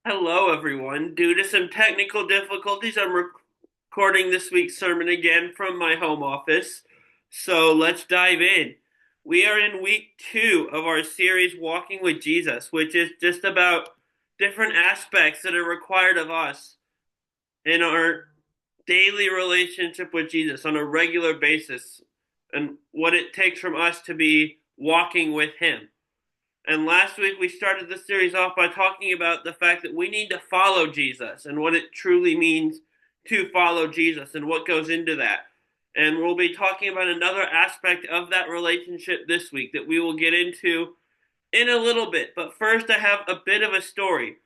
Hello, everyone. Due to some technical difficulties, I'm recording this week's sermon again from my home office. So let's dive in. We are in week 2 of our series, Walking with Jesus, which is just about different aspects that are required of us in our daily relationship with Jesus on a regular basis and what it takes from us to be walking with Him. And last week we started the series off by talking about the fact that we need to follow Jesus and what it truly means to follow Jesus and what goes into that. And we'll be talking about another aspect of that relationship this week that we will get into in a little bit. But first, I have a bit of a story.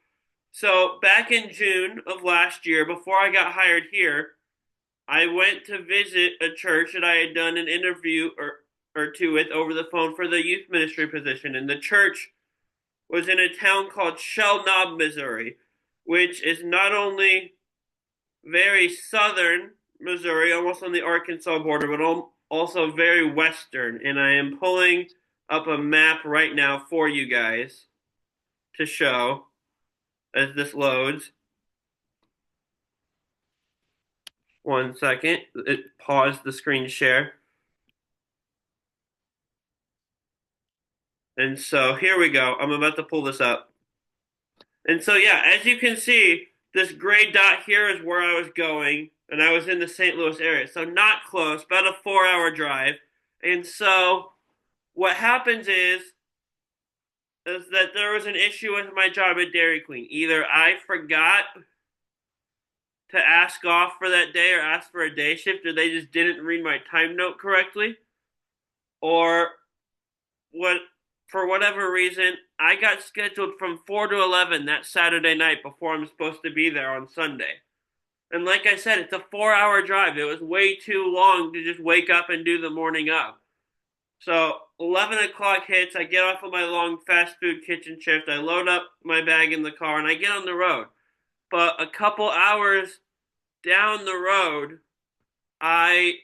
So, back in June of last year, before I got hired here, I went to visit a church that I had done an interview or two with over the phone for the youth ministry position. And the church was in a town called Shell Knob, Missouri, which is not only very southern Missouri, almost on the Arkansas border, but also very western. And I am pulling up a map right now for you guys to show as this loads. One second. It paused the screen share. And so here we go. I'm about to pull this up. And so, yeah, as you can see, this gray dot here is where I was going, and I was in the St. Louis area. So, not close, about a 4 hour drive. And so, what happens is that there was an issue with my job at Dairy Queen. Either I forgot to ask off for that day or ask for a day shift, or they just didn't read my time note correctly, or what for whatever reason, I got scheduled from 4 to 11 that Saturday night before I'm supposed to be there on Sunday. And like I said, it's a 4 hour drive. It was way too long to just wake up and do the morning up. So 11 o'clock hits. I get off of my long fast food kitchen shift. I load up my bag in the car and I get on the road. But a couple hours down the road, I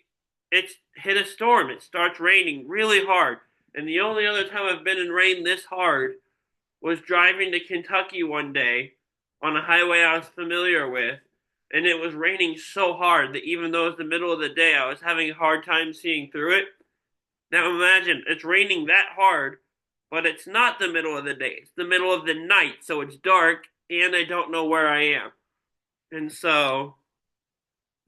it's hit a storm. It starts raining really hard. And the only other time I've been in rain this hard was driving to Kentucky one day on a highway I was familiar with, and it was raining so hard that even though it was the middle of the day, I was having a hard time seeing through it. Now imagine it's raining that hard, but it's not the middle of the day. It's the middle of the night, so it's dark, and I don't know where I am. And so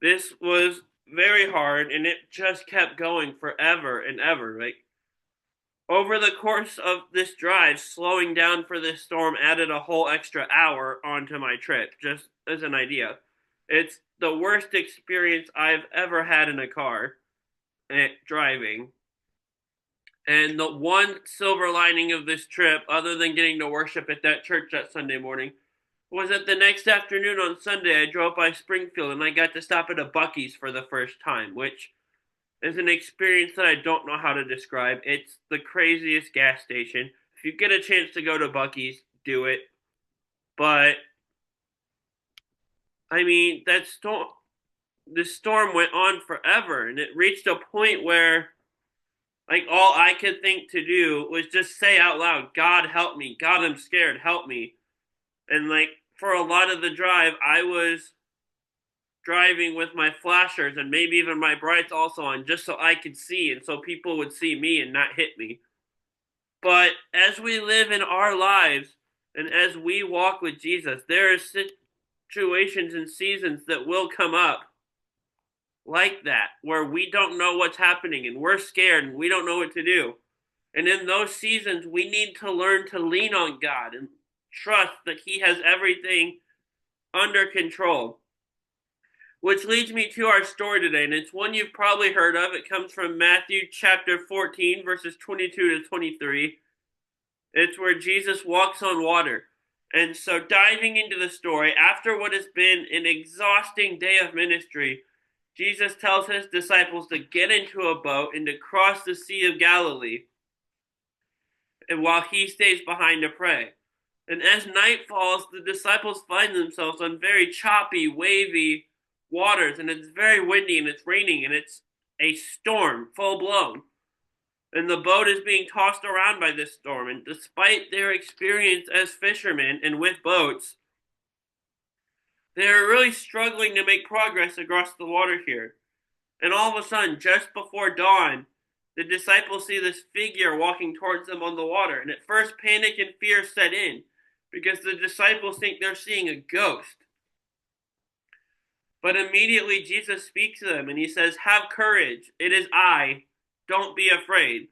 this was very hard, and it just kept going forever and ever. Like over the course of this drive, slowing down for this storm added a whole extra hour onto my trip, just as an idea. It's the worst experience I've ever had in a car driving. And the one silver lining of this trip, other than getting to worship at that church that Sunday morning, was that the next afternoon on Sunday, I drove by Springfield and I got to stop at a Buc-ee's for the first time, which is an experience that I don't know how to describe. It's the craziest gas station. If you get a chance to go to Buc-ee's, do it. But I mean, this storm went on forever, and it reached a point where, like, all I could think to do was just say out loud, "God help me! God, I'm scared! Help me!" And like for a lot of the drive, I was driving with my flashers and maybe even my brights also on just so I could see and so people would see me and not hit me. But as we live in our lives and as we walk with Jesus, there are situations and seasons that will come up like that where we don't know what's happening and we're scared and we don't know what to do. And in those seasons, we need to learn to lean on God and trust that He has everything under control. Which leads me to our story today, and it's one you've probably heard of. It comes from Matthew chapter 14, verses 22 to 23. It's where Jesus walks on water. And so, diving into the story, after what has been an exhausting day of ministry, Jesus tells his disciples to get into a boat and to cross the Sea of Galilee, and while he stays behind to pray. And as night falls, the disciples find themselves on very choppy, wavy waters, and it's very windy, and it's raining, and it's a storm, full blown. And the boat is being tossed around by this storm. And despite their experience as fishermen and with boats, They're really struggling to make progress across the water here. And all of a sudden, just before dawn, the disciples see this figure walking towards them on the water. And at first, panic and fear set in because the disciples think they're seeing a ghost. But immediately, Jesus speaks to them and he says, "Have courage. It is I. Don't be afraid."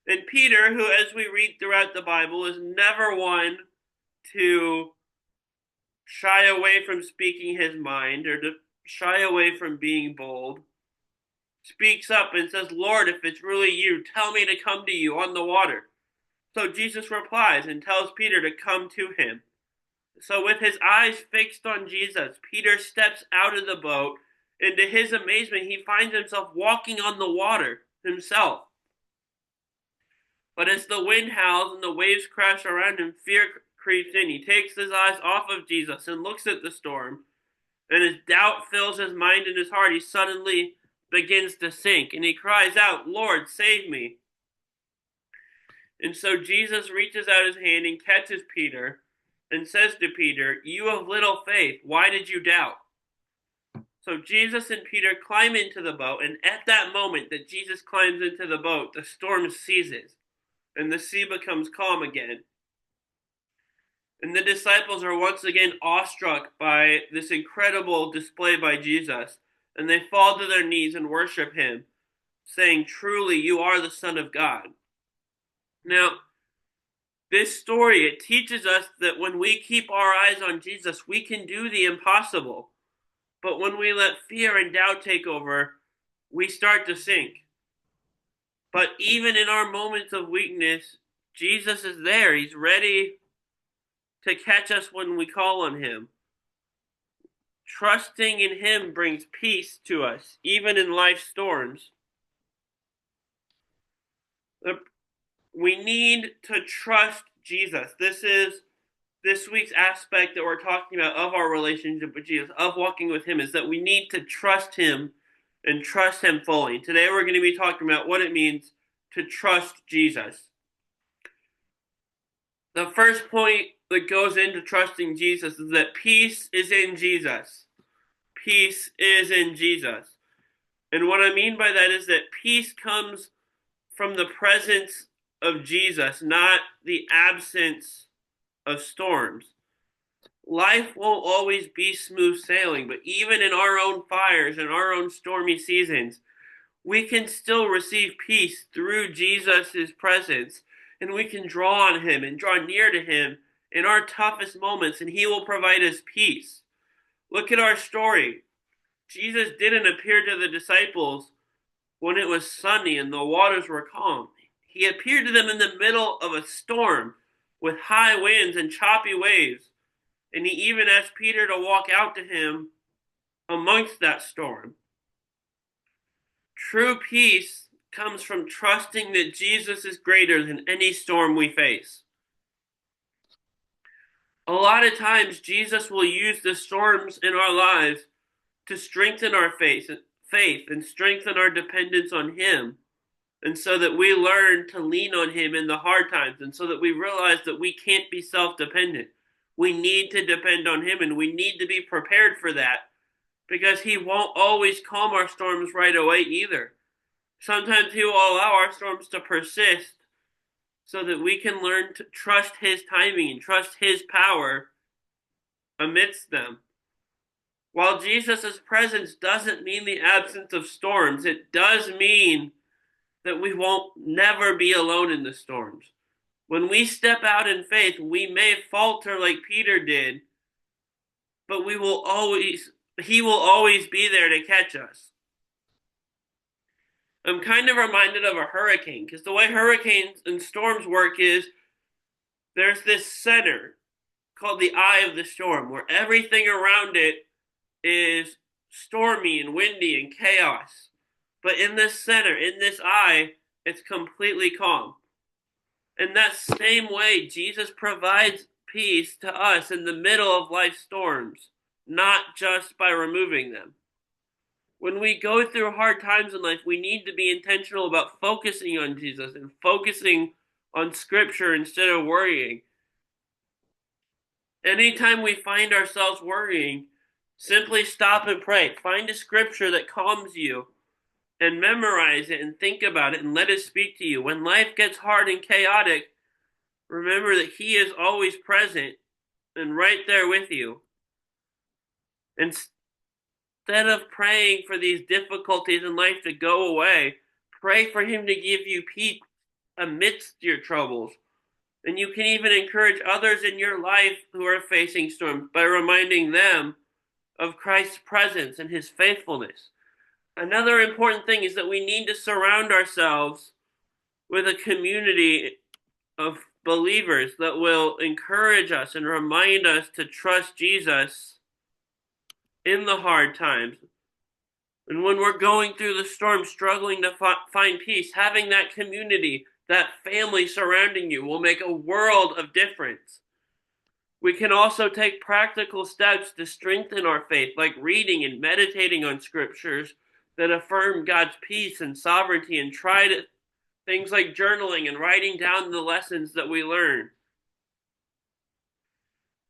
And Peter, who, as we read throughout the Bible, is never one to shy away from speaking his mind or to shy away from being bold, speaks up and says, "Lord, if it's really you, tell me to come to you on the water." So Jesus replies and tells Peter to come to him. So with his eyes fixed on Jesus, Peter steps out of the boat, and to his amazement, he finds himself walking on the water himself. But as the wind howls and the waves crash around him, fear creeps in. He takes his eyes off of Jesus and looks at the storm, and as doubt fills his mind and his heart, he suddenly begins to sink, and he cries out, "Lord, save me." And so Jesus reaches out his hand and catches Peter and says to Peter, "You of little faith, why did you doubt?" So Jesus and Peter climb into the boat, and at that moment that Jesus climbs into the boat, the storm ceases, and the sea becomes calm again. And the disciples are once again awestruck by this incredible display by Jesus, and they fall to their knees and worship him, saying, "Truly, you are the Son of God." Now, this story, it teaches us that when we keep our eyes on Jesus, we can do the impossible. But when we let fear and doubt take over, we start to sink. But even in our moments of weakness, Jesus is there. He's ready to catch us when we call on him. Trusting in him brings peace to us, even in life's storms. We need to trust Jesus. This is this week's aspect that we're talking about of our relationship with Jesus, of walking with him, is that we need to trust him and trust him fully. Today we're going to be talking about what it means to trust Jesus. The first point that goes into trusting Jesus is that peace is in Jesus. Peace is in Jesus. And what I mean by that is that peace comes from the presence of Jesus, not the absence of storms. Life won't always be smooth sailing, but even in our own fires and our own stormy seasons, we can still receive peace through Jesus' presence, and we can draw on him and draw near to him in our toughest moments, and he will provide us peace. Look at our story. Jesus didn't appear to the disciples when it was sunny and the waters were calm. He appeared to them in the middle of a storm with high winds and choppy waves. And he even asked Peter to walk out to him amongst that storm. True peace comes from trusting that Jesus is greater than any storm we face. A lot of times, Jesus will use the storms in our lives to strengthen our faith and strengthen our dependence on him. And so that we learn to lean on him in the hard times, and so that we realize that we can't be self-dependent. We need to depend on him, and we need to be prepared for that, because he won't always calm our storms right away either. Sometimes he will allow our storms to persist so that we can learn to trust his timing and trust his power amidst them. While Jesus' presence doesn't mean the absence of storms, it does mean that we won't never be alone in the storms. When we step out in faith, we may falter like Peter did, but he will always be there to catch us. I'm kind of reminded of a hurricane, because the way hurricanes and storms work is there's this center called the eye of the storm, where everything around it is stormy and windy and chaos. But in this center, in this eye, it's completely calm. In that same way, Jesus provides peace to us in the middle of life's storms, not just by removing them. When we go through hard times in life, we need to be intentional about focusing on Jesus and focusing on Scripture instead of worrying. Anytime we find ourselves worrying, Simply stop and pray. Find a scripture that calms you and memorize it and think about it and let it speak to you. When life gets hard and chaotic, remember that He is always present and right there with you. Instead of praying for these difficulties in life to go away, pray for Him to give you peace amidst your troubles. And you can even encourage others in your life who are facing storms by reminding them of Christ's presence and His faithfulness. Another important thing is that we need to surround ourselves with a community of believers that will encourage us and remind us to trust Jesus in the hard times. And when we're going through the storm, struggling to find peace, having that community, that family surrounding you will make a world of difference. We can also take practical steps to strengthen our faith, like reading and meditating on scriptures that affirm God's peace and sovereignty, and try things like journaling and writing down the lessons that we learn.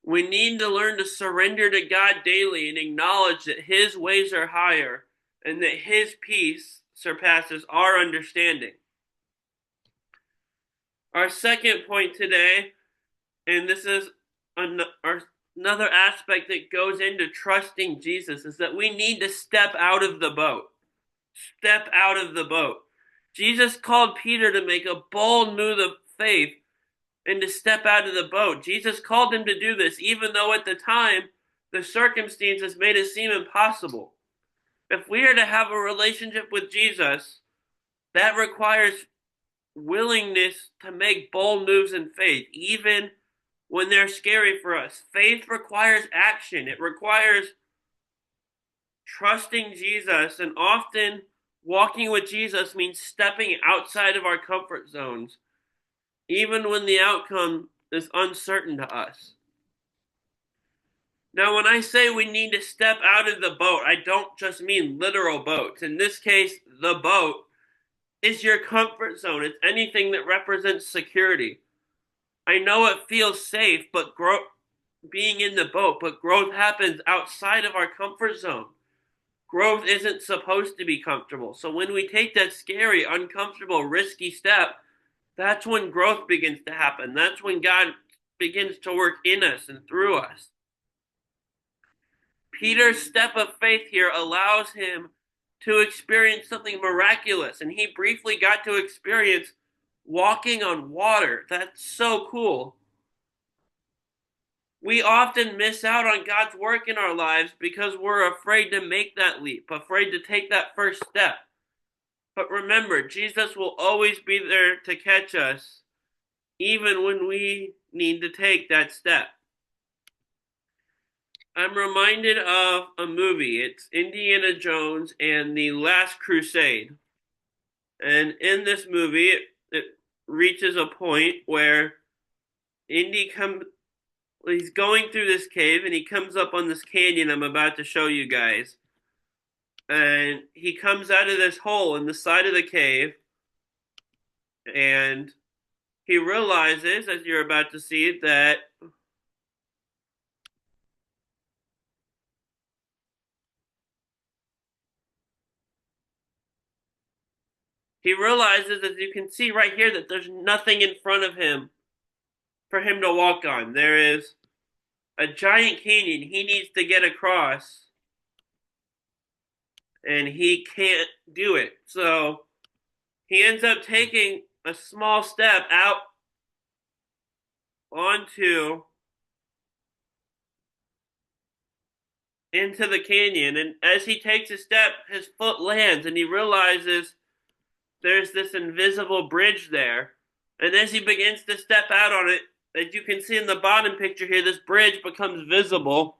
We need to learn to surrender to God daily and acknowledge that His ways are higher and that His peace surpasses our understanding. Our second point today, and this is another aspect that goes into trusting Jesus, is that we need to step out of the boat. Step out of the boat. Jesus called Peter to make a bold move of faith and to step out of the boat. Jesus called him to do this, even though at the time the circumstances made it seem impossible. If we are to have a relationship with Jesus, that requires willingness to make bold moves in faith, even when they're scary for us. Faith requires action. It requires trusting Jesus, and often walking with Jesus means stepping outside of our comfort zones, even when the outcome is uncertain to us. Now, when I say we need to step out of the boat, I don't just mean literal boats. In this case, the boat is your comfort zone. It's anything that represents security. I know it feels safe, but being in the boat, but growth happens outside of our comfort zone. Growth isn't supposed to be comfortable. So when we take that scary, uncomfortable, risky step, that's when growth begins to happen. That's when God begins to work in us and through us. Peter's step of faith here allows him to experience something miraculous, and he briefly got to experience walking on water. That's so cool. We often miss out on God's work in our lives because we're afraid to make that leap, afraid to take that first step. But remember, Jesus will always be there to catch us, even when we need to take that step. I'm reminded of a movie. It's Indiana Jones and the Last Crusade. And in this movie, it reaches a point where he's going through this cave and he comes up on this canyon I'm about to show you guys. And he comes out of this hole in the side of the cave, and he realizes, as you're about to see, that as you can see right here, that there's nothing in front of him for him to walk on. There is a giant canyon he needs to get across, and he can't do it. So he ends up taking a small step out into the canyon, and as he takes a step, his foot lands, and he realizes there's this invisible bridge there. And as he begins to step out on it, as you can see in the bottom picture here, this bridge becomes visible,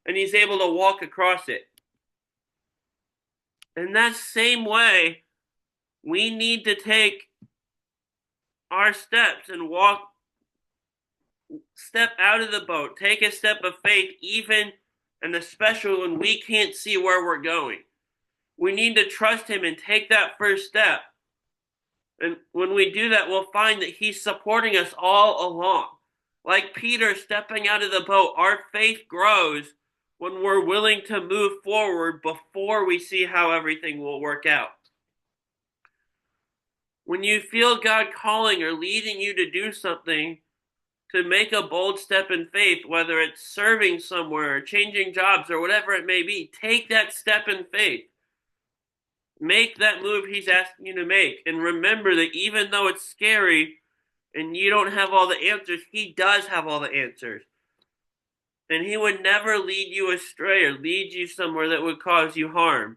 and he's able to walk across it. In that same way, we need to take our steps and step out of the boat, take a step of faith, even and especially when we can't see where we're going. We need to trust Him and take that first step. And when we do that, we'll find that He's supporting us all along. Like Peter stepping out of the boat, our faith grows when we're willing to move forward before we see how everything will work out. When you feel God calling or leading you to do something, to make a bold step in faith, whether it's serving somewhere, or changing jobs, or whatever it may be, take that step in faith. Make that move he's asking you to make. And remember that even though it's scary and you don't have all the answers, he does have all the answers. And he would never lead you astray or lead you somewhere that would cause you harm.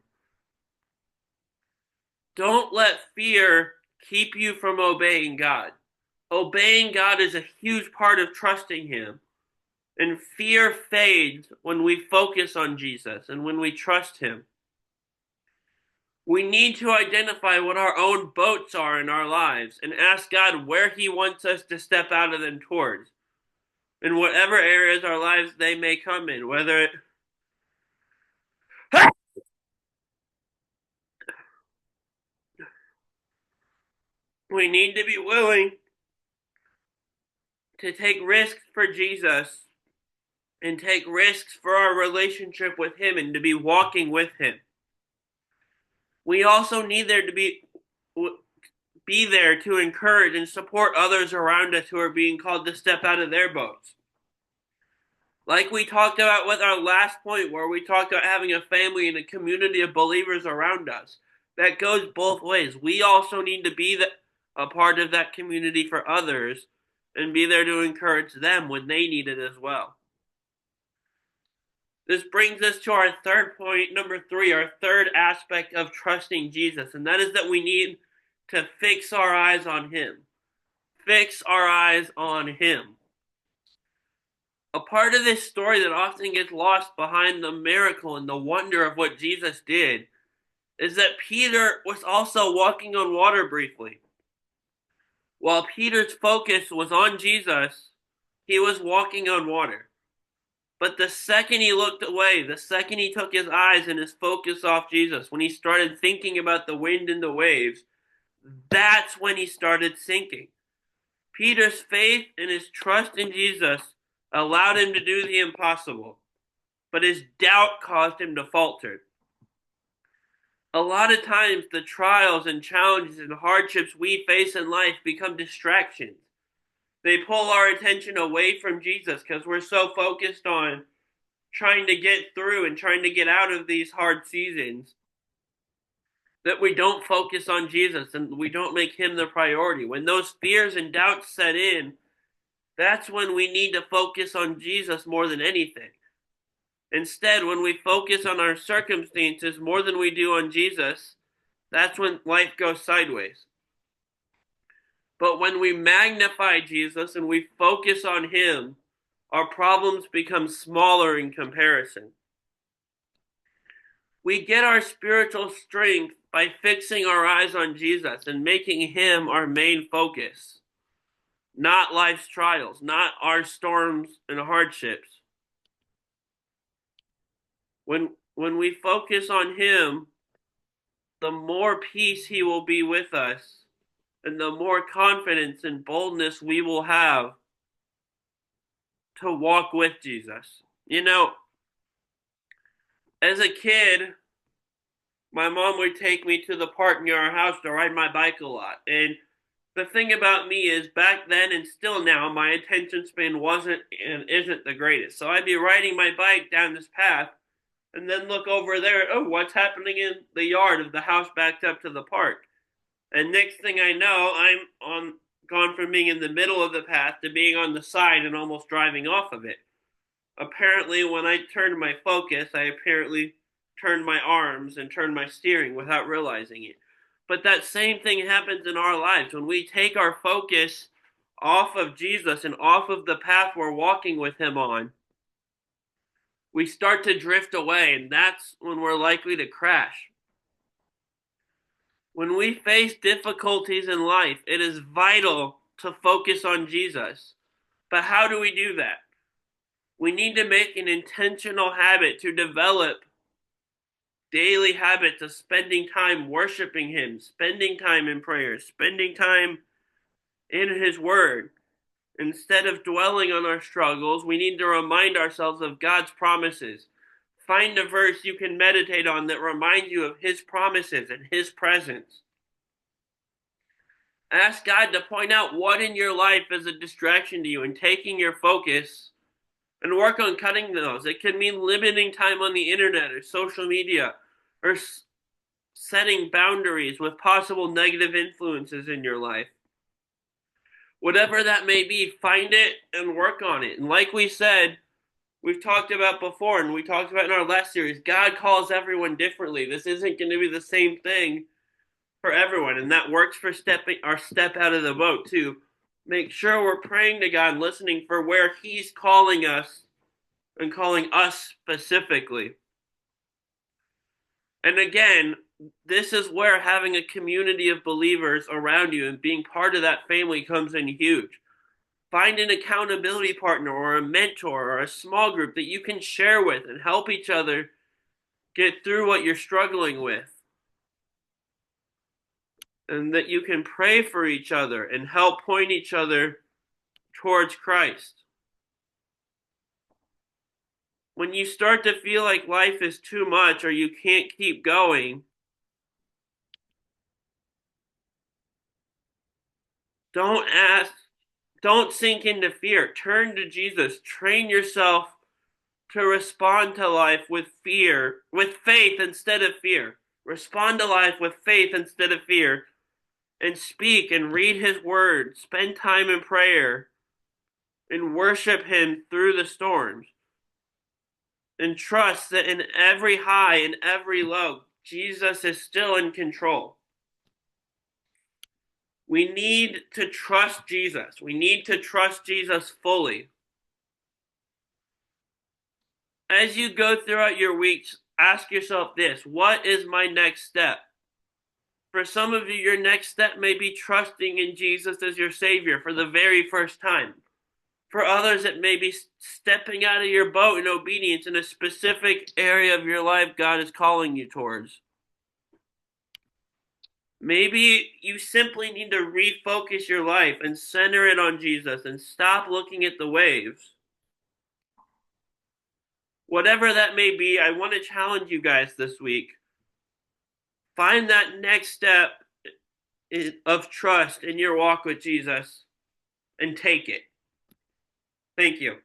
Don't let fear keep you from obeying God. Obeying God is a huge part of trusting him. And fear fades when we focus on Jesus and when we trust him. We need to identify what our own boats are in our lives and ask God where he wants us to step out of them towards. In whatever areas our lives they may come in, whether it we need to be willing to take risks for Jesus and take risks for our relationship with him and to be walking with him. We also need there to be there to encourage and support others around us who are being called to step out of their boats. Like we talked about with our last point, where we talked about having a family and a community of believers around us. That goes both ways. We also need to be a part of that community for others and be there to encourage them when they need it as well. This brings us to our third point, number 3, our third aspect of trusting Jesus, and that is that we need to fix our eyes on him. Fix our eyes on him. A part of this story that often gets lost behind the miracle and the wonder of what Jesus did is that Peter was also walking on water briefly. While Peter's focus was on Jesus, he was walking on water. But the second he looked away, the second he took his eyes and his focus off Jesus, when he started thinking about the wind and the waves, that's when he started sinking. Peter's faith and his trust in Jesus allowed him to do the impossible, but his doubt caused him to falter. A lot of times, the trials and challenges and hardships we face in life become distractions. They pull our attention away from Jesus because we're so focused on trying to get through and trying to get out of these hard seasons that we don't focus on Jesus and we don't make him the priority. When those fears and doubts set in, that's when we need to focus on Jesus more than anything. Instead, when we focus on our circumstances more than we do on Jesus, that's when life goes sideways. But when we magnify Jesus and we focus on him, our problems become smaller in comparison. We get our spiritual strength by fixing our eyes on Jesus and making him our main focus. Not life's trials, not our storms and hardships. When we focus on him, the more peace he will be with us, and the more confidence and boldness we will have to walk with Jesus. You know, as a kid, my mom would take me to the park near our house to ride my bike a lot. And the thing about me is, back then and still now, my attention span wasn't and isn't the greatest. So I'd be riding my bike down this path and then look over there, oh, what's happening in the yard of the house backed up to the park? And next thing I know, gone from being in the middle of the path to being on the side and almost driving off of it. Apparently, when I turned my focus, I apparently turned my arms and turned my steering without realizing it. But that same thing happens in our lives. When we take our focus off of Jesus and off of the path we're walking with him on, we start to drift away, and that's when we're likely to crash. When we face difficulties in life, it is vital to focus on Jesus. But how do we do that? We need to make an intentional habit to develop daily habits of spending time worshiping him, spending time in prayer, spending time in his word. Instead of dwelling on our struggles, we need to remind ourselves of God's promises. Find a verse you can meditate on that reminds you of His promises and His presence. Ask God to point out what in your life is a distraction to you and taking your focus, and work on cutting those. It could mean limiting time on the internet or social media, or setting boundaries with possible negative influences in your life. Whatever that may be, find it and work on it. And like we said, we've talked about before, and we talked about in our last series, God calls everyone differently. This isn't going to be the same thing for everyone, and that works for our step out of the boat too. Make sure we're praying to God, listening for where He's calling us and calling us specifically. And again, this is where having a community of believers around you and being part of that family comes in huge. Find an accountability partner or a mentor or a small group that you can share with and help each other get through what you're struggling with. And that you can pray for each other and help point each other towards Christ. When you start to feel like life is too much or you can't keep going, don't sink into fear. Turn to Jesus. Train yourself to respond to life with faith instead of fear. Respond to life with faith instead of fear, and speak and read His word. Spend time in prayer and worship Him through the storms. And trust that in every high and every low, Jesus is still in control. We need to trust Jesus. We need to trust Jesus fully. As you go throughout your weeks, ask yourself this: what is my next step? For some of you, your next step may be trusting in Jesus as your Savior for the very first time. For others, it may be stepping out of your boat in obedience in a specific area of your life God is calling you towards. Maybe you simply need to refocus your life and center it on Jesus and stop looking at the waves. Whatever that may be, I want to challenge you guys this week. Find that next step of trust in your walk with Jesus and take it. Thank you.